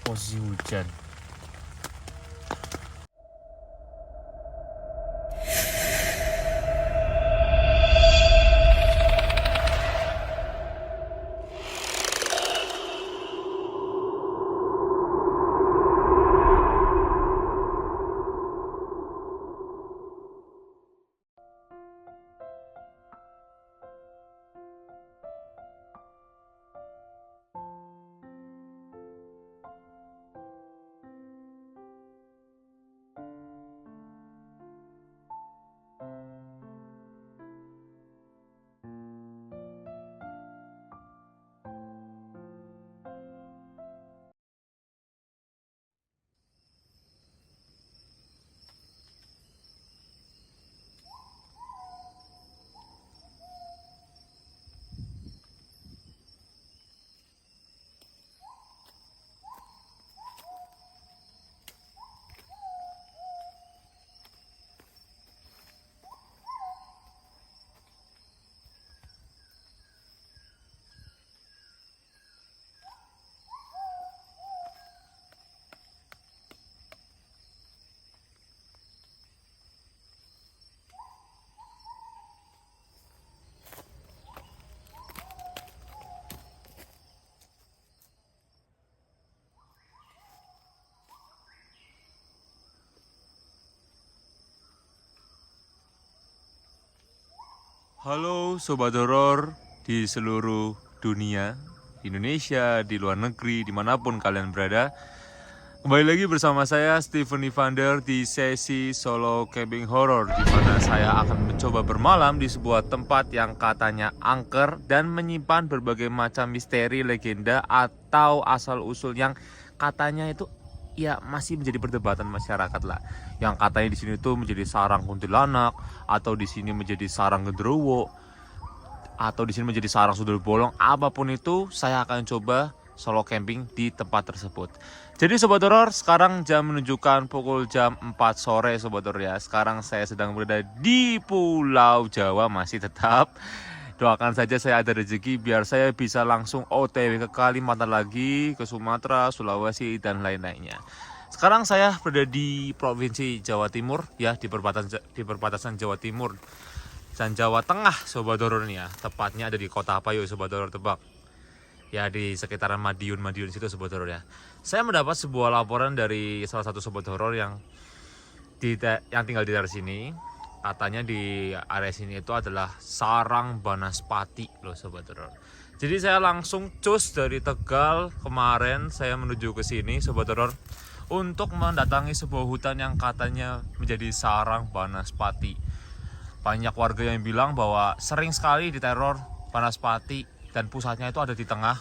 posisi hujan. Halo Sobat Horor di seluruh dunia, di Indonesia, di luar negeri, dimanapun kalian berada. Kembali lagi bersama saya Steven Evander di sesi solo camping horror, di mana saya akan mencoba bermalam di sebuah tempat yang katanya angker dan menyimpan berbagai macam misteri, legenda atau asal-usul yang katanya itu ya masih menjadi perdebatan masyarakat lah. Yang katanya di sini tuh menjadi sarang kuntilanak, atau di sini menjadi sarang genderuwo, atau di sini menjadi sarang sundel bolong. Apapun itu, saya akan coba solo camping di tempat tersebut. Jadi Sobat Horor, sekarang jam menunjukkan pukul jam 4 sore Sobat Horor ya. Sekarang saya sedang berada di Pulau Jawa, masih tetap. Doakan saja saya ada rezeki biar saya bisa langsung OTW ke Kalimantan lagi, ke Sumatera, Sulawesi, dan lain-lainnya. Sekarang saya berada di Provinsi Jawa Timur ya, di perbatasan Jawa Timur dan Jawa Tengah Sobat Horor nih ya. Tepatnya ada di kota apa yuk Sobat Horor tebak? Ya di sekitaran Madiun situ Sobat Horor ya. Saya mendapat sebuah laporan dari salah satu Sobat Horor yang tinggal di daerah sini. Katanya di area sini itu adalah sarang banaspati loh Sobat Horor. Jadi saya langsung cus dari Tegal kemarin, saya menuju ke sini Sobat Horor untuk mendatangi sebuah hutan yang katanya menjadi sarang banaspati. Banyak warga yang bilang bahwa sering sekali diteror banaspati dan pusatnya itu ada di tengah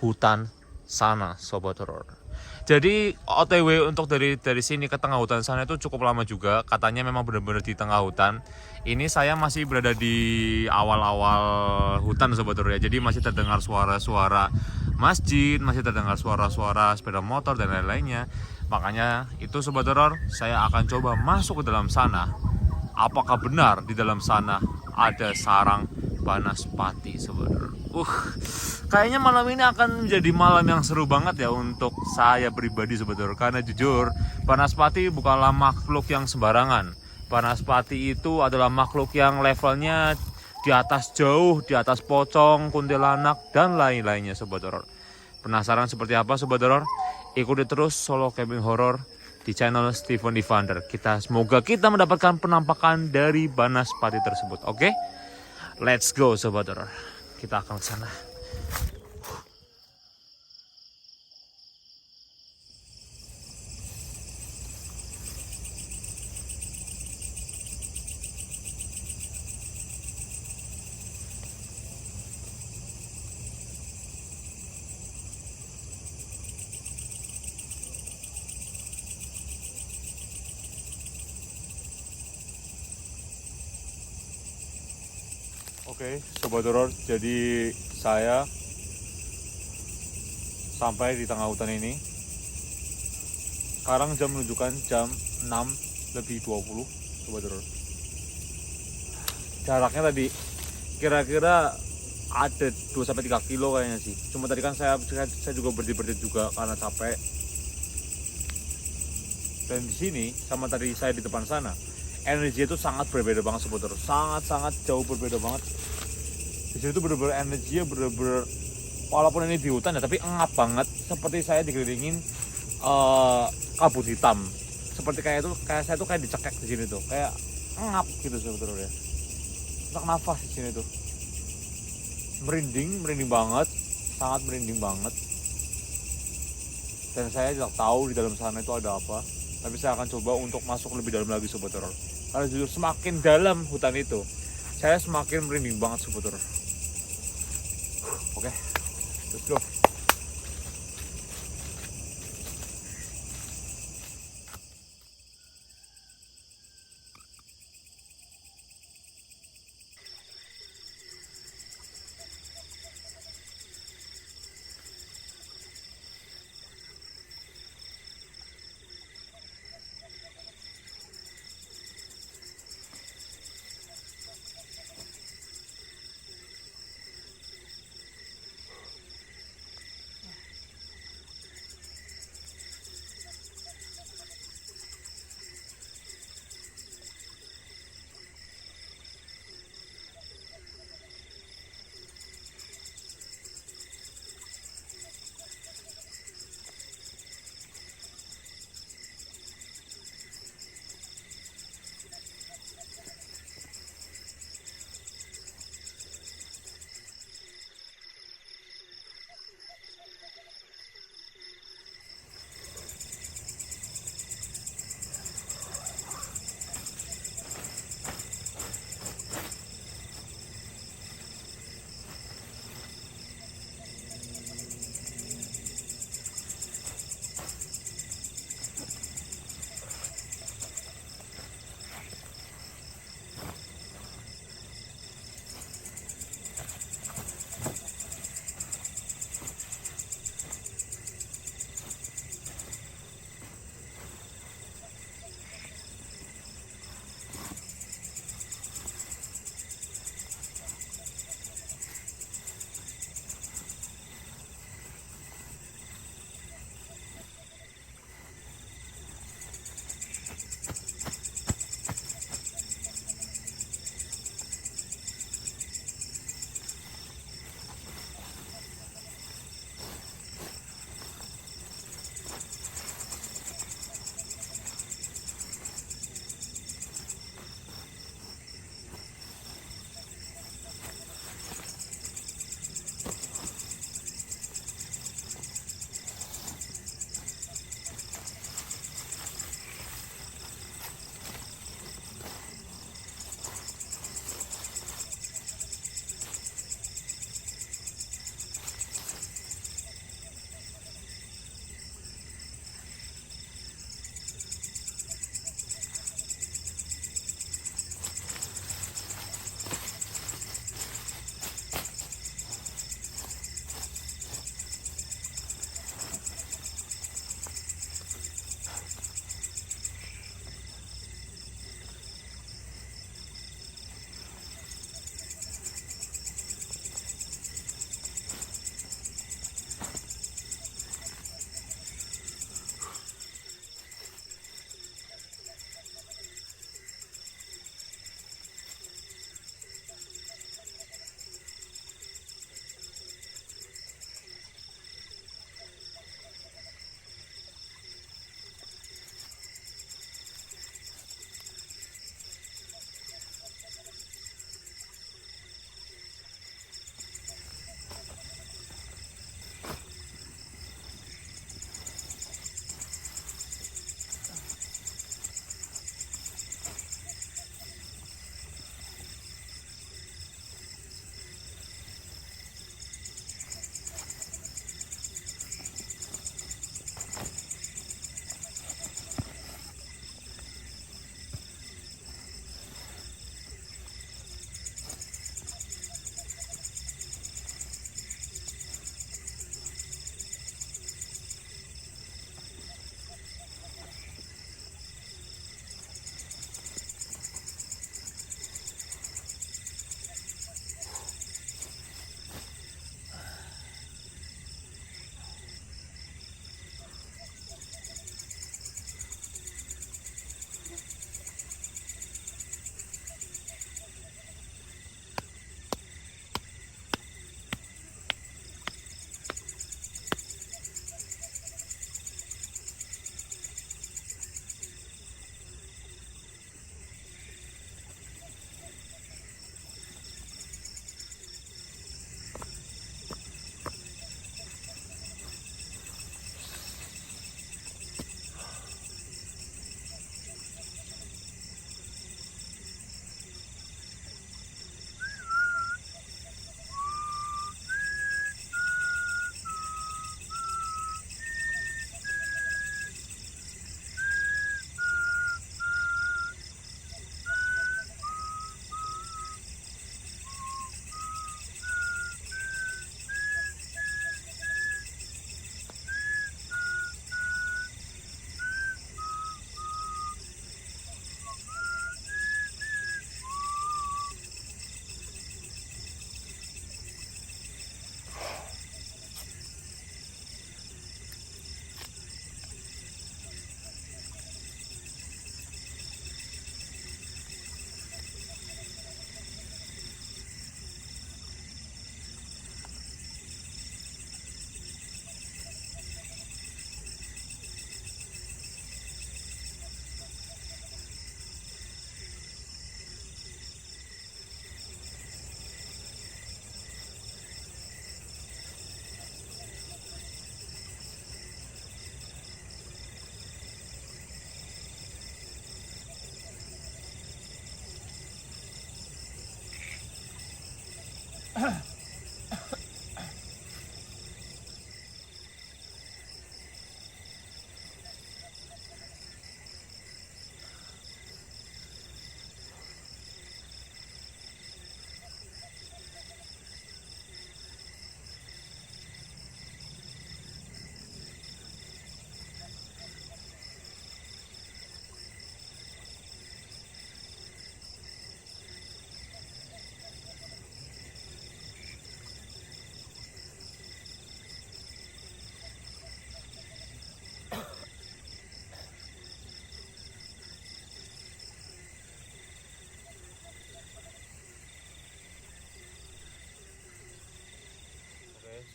hutan sana Sobat Horor. Jadi OTW untuk dari sini ke tengah hutan sana itu cukup lama juga. Katanya memang benar-benar di tengah hutan. Ini saya masih berada di awal-awal hutan Sobat Horor ya. Jadi masih terdengar suara-suara masjid, masih terdengar suara-suara sepeda motor dan lain-lainnya. Makanya itu Sobat Horor, saya akan coba masuk ke dalam sana. Apakah benar di dalam sana ada sarang banaspati Sobat Horor? Kayaknya malam ini akan menjadi malam yang seru banget ya untuk saya pribadi Sobat Horor. Karena jujur, banaspati bukanlah makhluk yang sembarangan. Banaspati itu adalah makhluk yang levelnya di atas jauh, di atas pocong, kuntilanak, dan lain-lainnya Sobat Horor. Penasaran seperti apa Sobat Horor? Ikuti terus solo camping horror di channel Steven Evander. Semoga kita mendapatkan penampakan dari banaspati tersebut. Oke? Let's go Sobat Horor. Kita akan ke sana. Oke, Sobat Horor, jadi saya sampai di tengah hutan ini. Sekarang jam menunjukkan jam 6:20 Sobat Horor. Jaraknya tadi kira-kira ada 2-3 kilo kayaknya sih. Cuma tadi kan saya juga berhenti juga karena capek. Dan di sini sama tadi saya di depan sana, energi itu sangat berbeda banget seputar, sangat jauh berbeda banget. Di sini tuh bener-bener energinya bener-bener, walaupun ini di hutan ya, tapi ngap banget. Seperti saya dikelilingin kabut hitam. Seperti kayak saya tuh kayak dicekek di sini tuh, kayak ngap gitu sebetulnya. Sesak nafas di sini tuh. Merinding banget, sangat merinding banget. Dan saya tidak tahu di dalam sana itu ada apa. Tapi saya akan coba untuk masuk lebih dalam lagi Sobat Horor. Karena jujur semakin dalam hutan itu, saya semakin merinding banget Sobat Horor. Oke, let's go.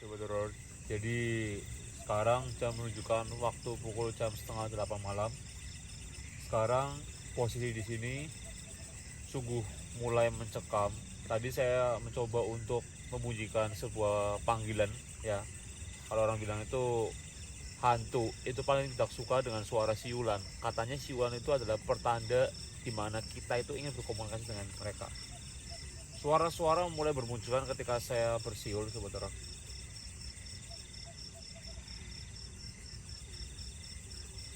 Sobat Horor, jadi sekarang jam menunjukkan waktu pukul jam setengah 8 malam. Sekarang posisi di sini sungguh mulai mencekam. Tadi saya mencoba untuk membunyikan sebuah panggilan, ya. Kalau orang bilang itu hantu, itu paling tidak suka dengan suara siulan. Katanya siulan itu adalah pertanda di mana kita itu ingin berkomunikasi dengan mereka. Suara-suara mulai bermunculan ketika saya bersiul, Sobat Horor.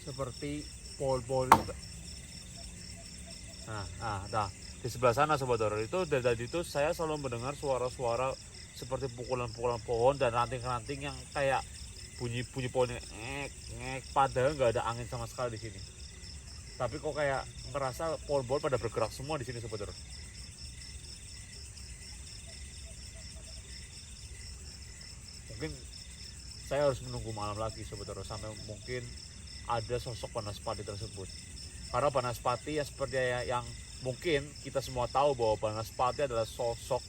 Seperti pol-pol. Nah, di sebelah sana Sobat Horor, itu dari tadi itu saya selalu mendengar suara-suara seperti pukulan-pukulan pohon dan ranting-ranting yang kayak bunyi-bunyi pohon yang ngek, padahal nggak ada angin sama sekali di sini. Tapi kok kayak ngerasa pohon-pohon pada bergerak semua di sini Sobat Horor. Mungkin saya harus menunggu malam lagi Sobat Horor sampai mungkin ada sosok Banaspati tersebut. Karena Banaspati ya seperti yang mungkin kita semua tahu bahwa Banaspati adalah sosok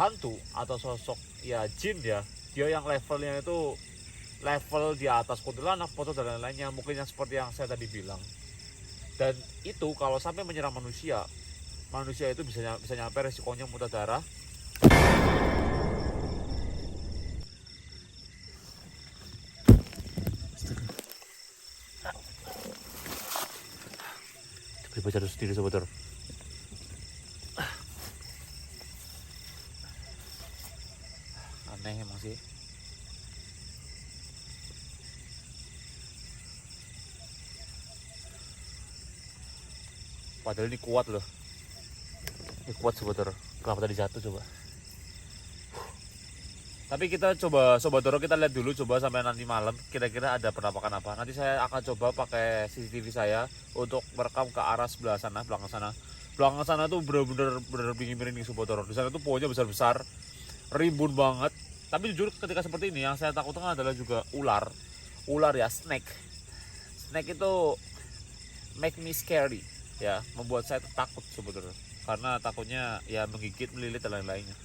hantu atau sosok ya jin ya. Dia yang levelnya itu level di atas kuntilanak, pocong dan lain-lainnya, mungkin yang seperti yang saya tadi bilang. Dan itu kalau sampai menyerang manusia itu bisa nyampe resikonya muntah darah. Baca dulu sendiri Sobat Horor. Aneh emang sih. Padahal ini kuat loh. Ini kuat Sobat Horor. Kenapa tadi jatuh coba? Tapi kita coba Sobat Horor, kita lihat dulu coba sampai nanti malam kira-kira ada penampakan apa. Nanti saya akan coba pakai CCTV saya untuk merekam ke arah sebelah sana, belakang sana. Belakang sana tuh bener-bener merinding Sobat Horor. Di sana tuh pohonnya besar-besar, rimbun banget. Tapi jujur ketika seperti ini yang saya takutkan adalah juga ular. Ular ya, snake. Snake itu make me scary ya, membuat saya takut Sobat Horor. Karena takutnya ya menggigit, melilit dan lain-lainnya.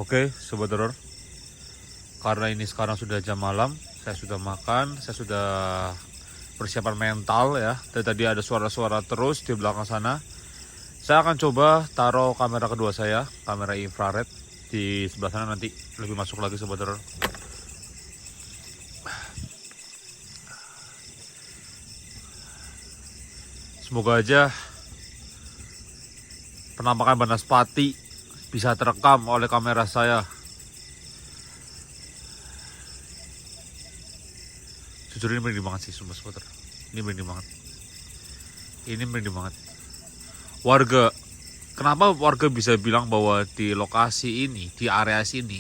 Oke, Sobat Horor. Karena ini sekarang sudah jam malam, saya sudah makan, saya sudah persiapan mental ya. Dan tadi ada suara-suara terus di belakang sana. Saya akan coba taruh kamera kedua saya, kamera infrared di sebelah sana, nanti lebih masuk lagi Sobat Horor. Semoga aja penampakan Banaspati bisa terekam oleh kamera saya. Jujur ini merinding banget sih, sumpah Sobat Horor. Ini merinding banget. Ini merinding banget. Kenapa warga bisa bilang bahwa di lokasi ini, di area sini,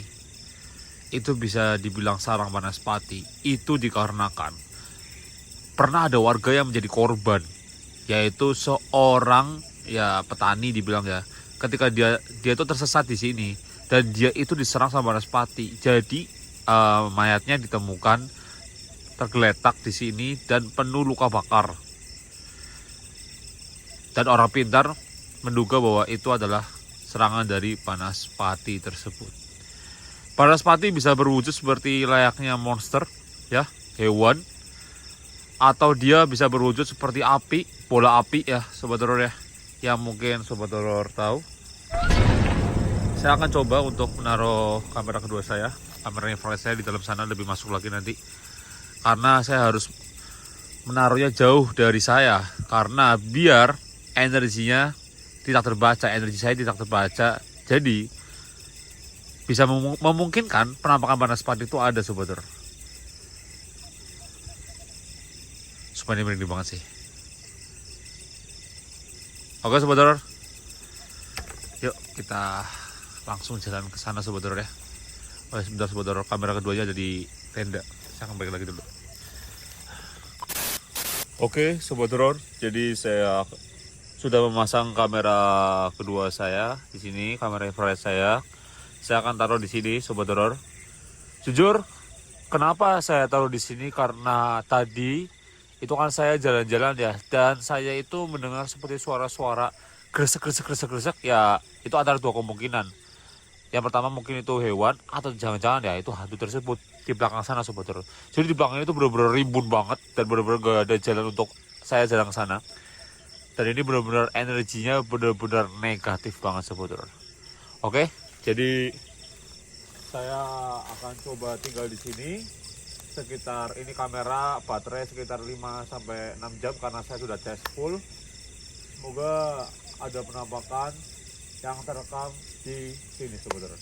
itu bisa dibilang sarang Banaspati? Itu dikarenakan pernah ada warga yang menjadi korban, yaitu seorang ya petani dibilang ya, ketika dia itu tersesat di sini dan dia itu diserang sama Banaspati. Jadi mayatnya ditemukan tergeletak di sini dan penuh luka bakar. Dan orang pintar menduga bahwa itu adalah serangan dari Banaspati tersebut. Banaspati bisa berwujud seperti layaknya monster, ya, hewan, atau dia bisa berwujud seperti api, bola api ya Sobat Horor ya, yang mungkin Sobat Horor tahu. Saya akan coba untuk menaruh kamera kedua saya, kamera infrared saya di dalam sana, lebih masuk lagi nanti. Karena saya harus menaruhnya jauh dari saya, karena biar energinya tidak terbaca, energi saya tidak terbaca. Jadi bisa memungkinkan penampakan Banaspati itu ada Sobat Horor. Supaya ini merinding banget sih. Oke Sobat Horor, yuk kita langsung jalan ke sana Sobat Horor ya. Oh sebentar Sobat Horor, kamera keduanya ada di tenda. Saya akan balik lagi dulu. Oke Sobat Horor, jadi saya sudah memasang kamera kedua saya di sini, kamera infrared saya. Saya akan taruh di sini Sobat Horor. Jujur, kenapa saya taruh di sini? Karena tadi itu kan saya jalan-jalan ya, dan saya itu mendengar seperti suara-suara gresek ya. Itu antara dua kemungkinan. Yang pertama mungkin itu hewan, atau jangan-jangan ya itu hantu tersebut di belakang sana Sobat Horor. Jadi di belakang itu benar-benar rimbun banget dan benar-benar gak ada jalan untuk saya jalan ke sana. Dan ini benar-benar energinya benar-benar negatif banget Sobat Horor. Oke, jadi saya akan coba tinggal di sini sekitar, ini kamera baterai sekitar 5-6 jam karena saya sudah tes full. Semoga ada penampakan yang terekam di sini Sobat Horor.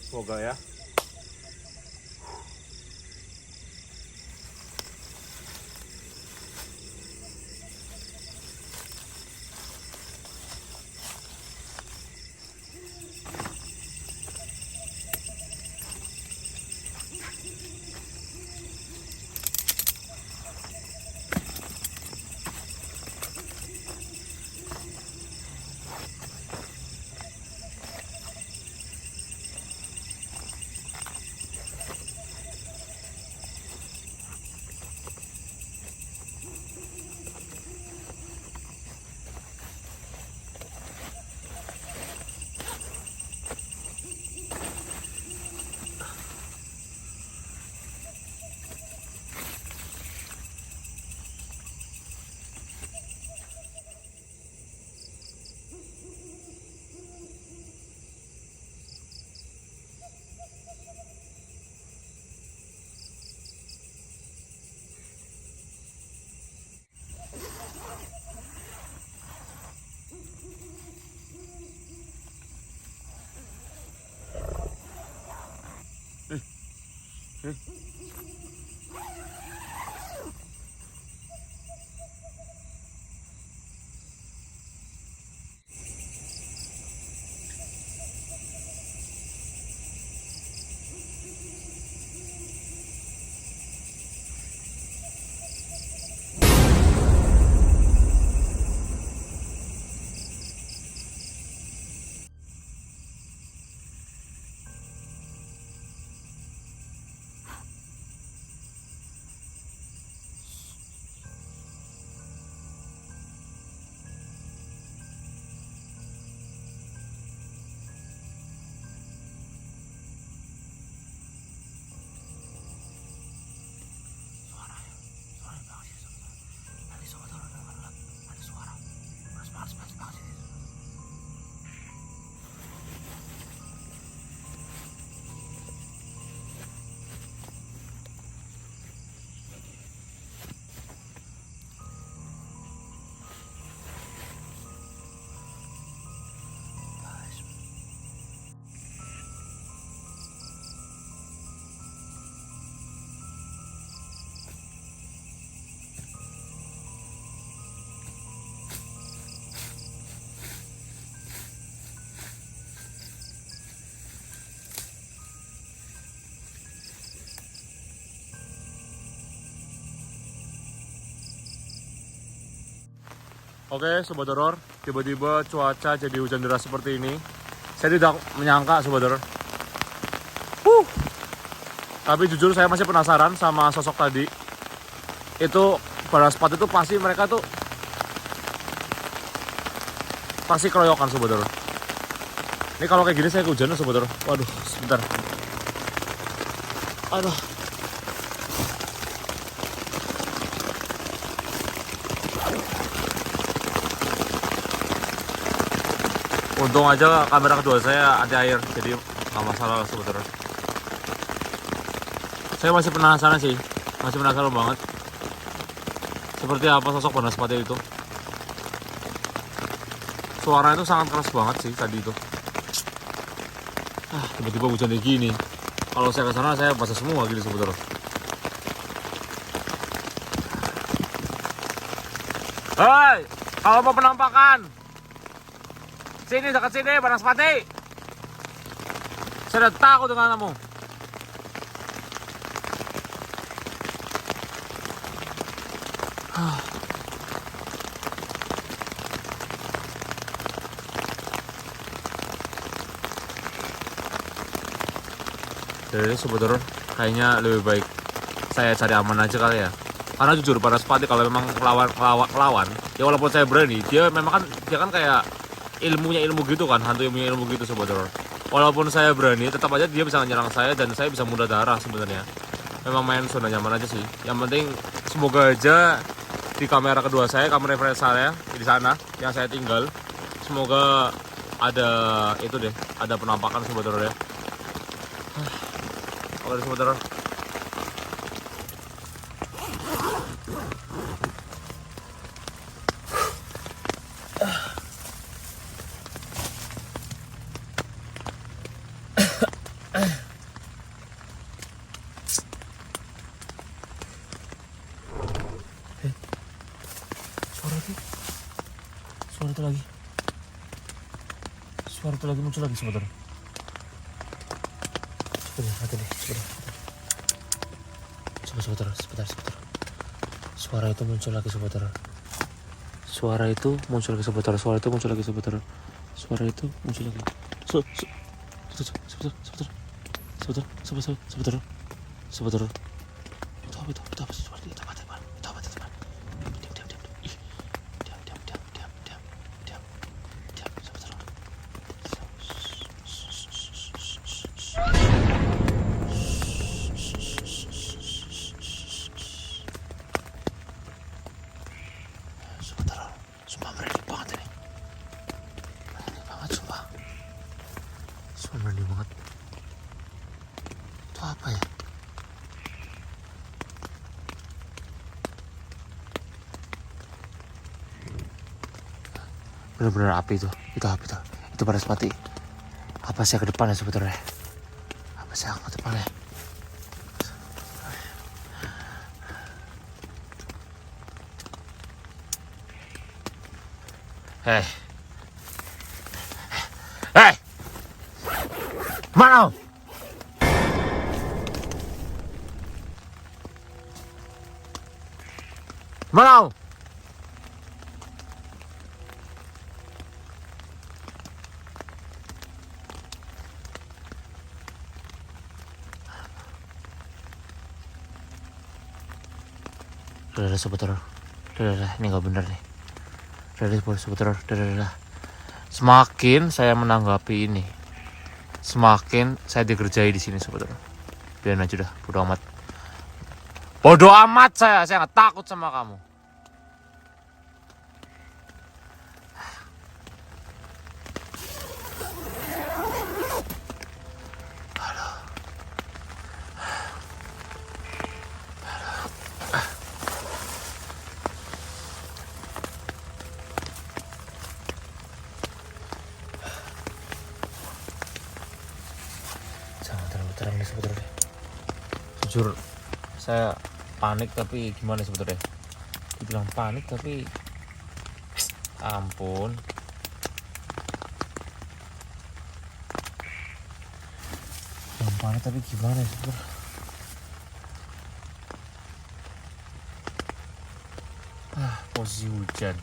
Semoga ya. Oke, Sobat Horor, tiba-tiba cuaca jadi hujan deras seperti ini. Saya tidak menyangka, Sobat Horor. Tapi jujur saya masih penasaran sama sosok tadi. Itu pada spot itu pasti mereka tuh pasti keroyokan, Sobat Horor. Ini kalau kayak gini saya kehujanan, Sobat Horor. Waduh, sebentar. Aduh. Untung aja kamera kedua saya ada air, jadi nggak masalah, Sobat Horor. Saya masih penasaran sih, masih penasaran banget. Seperti apa sosok Banaspati itu? Suaranya itu sangat keras banget sih tadi itu. Tiba-tiba hujan kayak gini. Kalau saya ke sana saya basah semua gitu, Sobat Horor. Hei, kalau mau penampakan, sini dekat sini Banaspati. Saya udah takut dengan kamu. Jadi Sobat Horor, kayaknya lebih baik saya cari aman aja kali ya. Karena jujur Banaspati kalau memang lawan, ya walaupun saya berani, dia memang kan dia kan kayak ilmu gitu kan, hantu ilmu gitu, Sobat Horor. Walaupun saya berani, tetap aja dia bisa menyerang saya dan saya bisa mudah darah sebenarnya. Memang main zona nyaman aja sih. Yang penting semoga aja di kamera kedua saya, kamera referensi saya di sana yang saya tinggal, semoga ada itu deh, ada penampakan, Sobat Horor ya. Oke, Sobat Horor. Suara itu lagi muncul lagi, Sobat Horor. Sebentar. Suara itu muncul lagi, Sobat Horor. Suara itu muncul lagi, Sobat Horor. Itu apa sih? Itu apa? Diam, Sobat Horor. Sumpah merinding banget ini. Sumpah merinding banget. Itu apa ya? Bener-bener api itu. Itu Banaspati. Apa saya ke depan ya, Sobat Horor? Apa saya ke depan ya? Hei, mana? Udah, Sobat Horor. Udah, ini nggak bener nih. Sobat Horor, udah. Semakin saya menanggapi ini, semakin saya dikerjai di sini, Sobat Horor. Biarin aja dah, bodoh amat saya nggak takut sama kamu. Terang nih, Sobat Horor. Jujur saya panik, tapi gimana, Sobat Horor? Dibilang panik tapi ampun. Yang panik tapi gimana, Sobat Horor? Posisi hujan.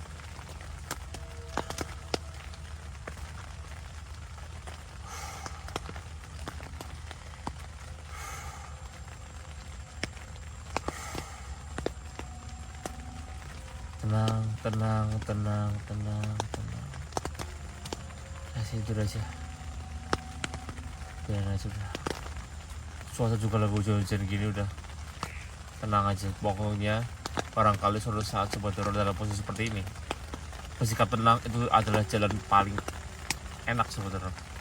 tenang, tenang, tenang, tenang, tenang. Kasih tidur aja. Biarin aja udah. Cuaca juga lagi hujan-hujan gini udah. Tenang aja. Pokoknya barangkali suatu saat Sobat Horor dalam posisi seperti ini, bersikap tenang itu adalah jalan paling enak Sobat Horor.